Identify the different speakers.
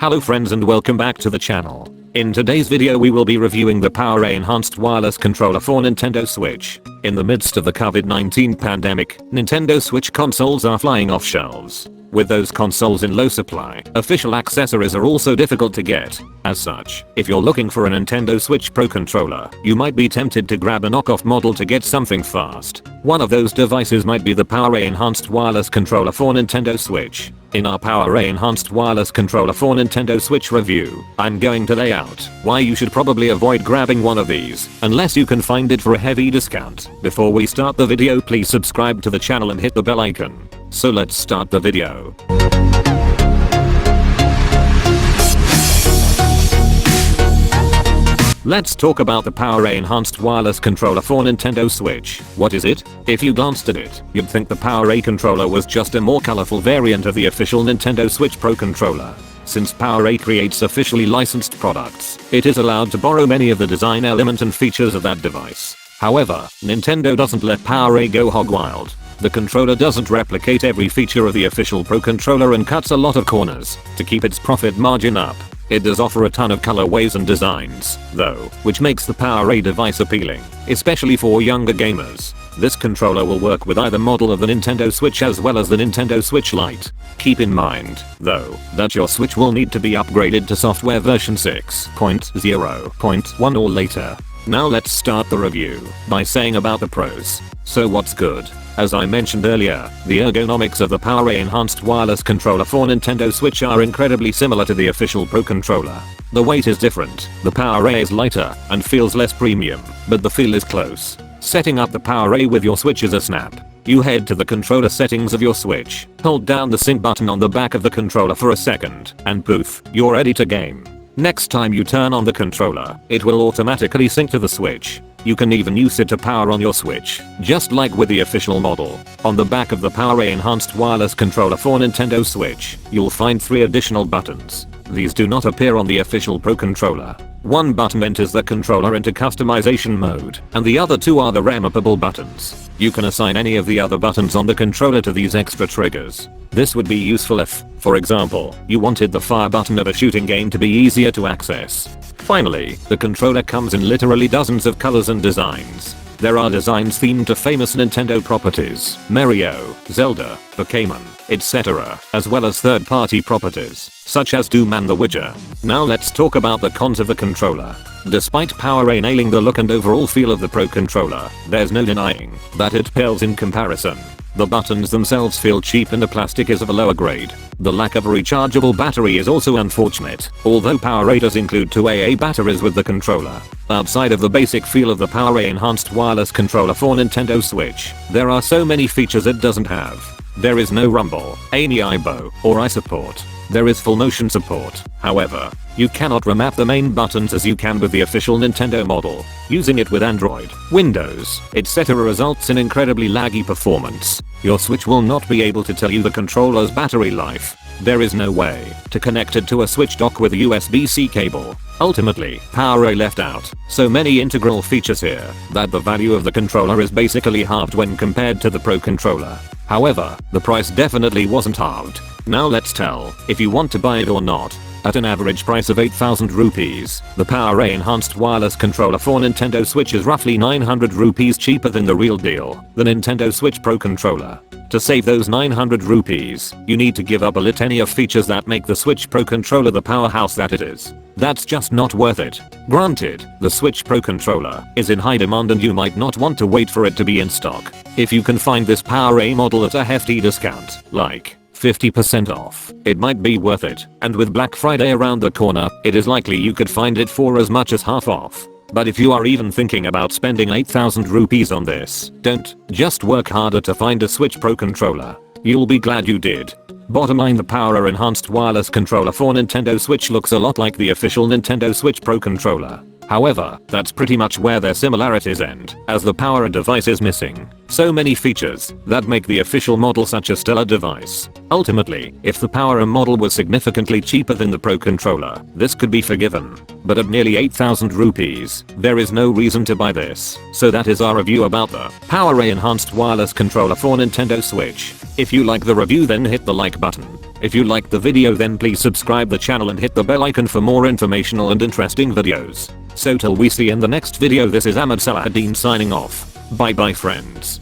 Speaker 1: Hello friends and welcome back to the channel. In today's video we will be reviewing the powera enhanced wireless controller for Nintendo Switch. In the midst of the COVID-19 pandemic, Nintendo Switch consoles are flying off shelves. With those consoles in low supply, official accessories are also difficult to get. As such, if you're looking for a Nintendo Switch Pro controller, you might be tempted to grab a knockoff model to get something fast. One of those devices might be the powera enhanced wireless controller for Nintendo Switch. In our powera enhanced wireless controller for Nintendo Switch review, I'm going to lay out why you should probably avoid grabbing one of these, unless you can find it for a heavy discount. Before we start the video, please subscribe to the channel and hit the bell icon. So let's start the video. Let's talk about the powera enhanced wireless controller for Nintendo Switch. What is it? If you glanced at it, you'd think the powera controller was just a more colorful variant of the official Nintendo Switch Pro controller. Since powera creates officially licensed products, it is allowed to borrow many of the design elements and features of that device. However, Nintendo doesn't let powera go hog wild. The controller doesn't replicate every feature of the official Pro controller and cuts a lot of corners to keep its profit margin up. It does offer a ton of colorways and designs, though, which makes the powera device appealing, especially for younger gamers. This controller will work with either model of the Nintendo Switch as well as the Nintendo Switch Lite. Keep in mind, though, that your Switch will need to be upgraded to software version 6.0.1 or later. Now let's start the review by saying about the pros. So what's good? As I mentioned earlier, the ergonomics of the powera enhanced wireless controller for Nintendo Switch are incredibly similar to the official Pro controller. The weight is different, the powera is lighter and feels less premium, but the feel is close. Setting up the powera with your Switch is a snap. You head to the controller settings of your Switch, hold down the sync button on the back of the controller for a second, and poof, you're ready to game. Next time you turn on the controller, it will automatically sync to the Switch. You can even use it to power on your Switch, just like with the official model. On the back of the powera enhanced wireless controller for Nintendo Switch, you'll find 3 additional buttons. These do not appear on the official Pro controller. One button enters the controller into customization mode, and the other 2 are the remappable buttons. You can assign any of the other buttons on the controller to these extra triggers. This would be useful if, for example, you wanted the fire button of a shooting game to be easier to access. Finally, the controller comes in literally dozens of colors and designs. There are designs themed to famous Nintendo properties, Mario, Zelda, Pokémon, etc., as well as third-party properties, such as Doom and The Witcher. Now let's talk about the cons of the controller. Despite powera nailing the look and overall feel of the Pro controller, there's no denying that it pales in comparison. The buttons themselves feel cheap and the plastic is of a lower grade. The lack of a rechargeable battery is also unfortunate, although powera does include 2 AA batteries with the controller. Outside of the basic feel of the powera enhanced wireless controller for Nintendo Switch, there are so many features it doesn't have. There is no rumble, ammibo, or eye support. There is full motion support. However, you cannot remap the main buttons as you can with the official Nintendo model. Using it with Android, Windows, etc. results in incredibly laggy performance. Your Switch will not be able to tell you the controller's battery life. There is no way to connect it to a Switch dock with a USB-C cable. Ultimately, powera left out so many integral features here that the value of the controller is basically halved when compared to the Pro controller. However, the price definitely wasn't halved. Now let's tell if you want to buy it or not. At an average price of 8,000 rupees, the powera enhanced wireless controller for Nintendo Switch is roughly 900 rupees cheaper than the real deal, the Nintendo Switch Pro controller. To save those 900 rupees, you need to give up a litany of features that make the Switch Pro controller the powerhouse that it is. That's just not worth it. Granted, the Switch Pro controller is in high demand and you might not want to wait for it to be in stock. If you can find this powera model at a hefty discount, like 50% off, it might be worth it, and with Black Friday around the corner, it is likely you could find it for as much as half off. But if you are even thinking about spending 8,000 rupees on this, don't. Just work harder to find a Switch Pro controller. You'll be glad you did. Bottom line, the powera enhanced wireless controller for Nintendo Switch looks a lot like the official Nintendo Switch Pro controller. However, that's pretty much where their similarities end, as the powera device is missing So many features that make the official model such a stellar device. Ultimately, if the powera model was significantly cheaper than the Pro controller, this could be forgiven. But at nearly 8,000 rupees, there is no reason to buy this. So that is our review about the powera enhanced wireless controller for Nintendo Switch. If you like the review, then hit the like button. If you liked the video, then please subscribe the channel and hit the bell icon for more informational and interesting videos. So till we see in the next video, this is Ahmed Salahuddin signing off. Bye bye friends.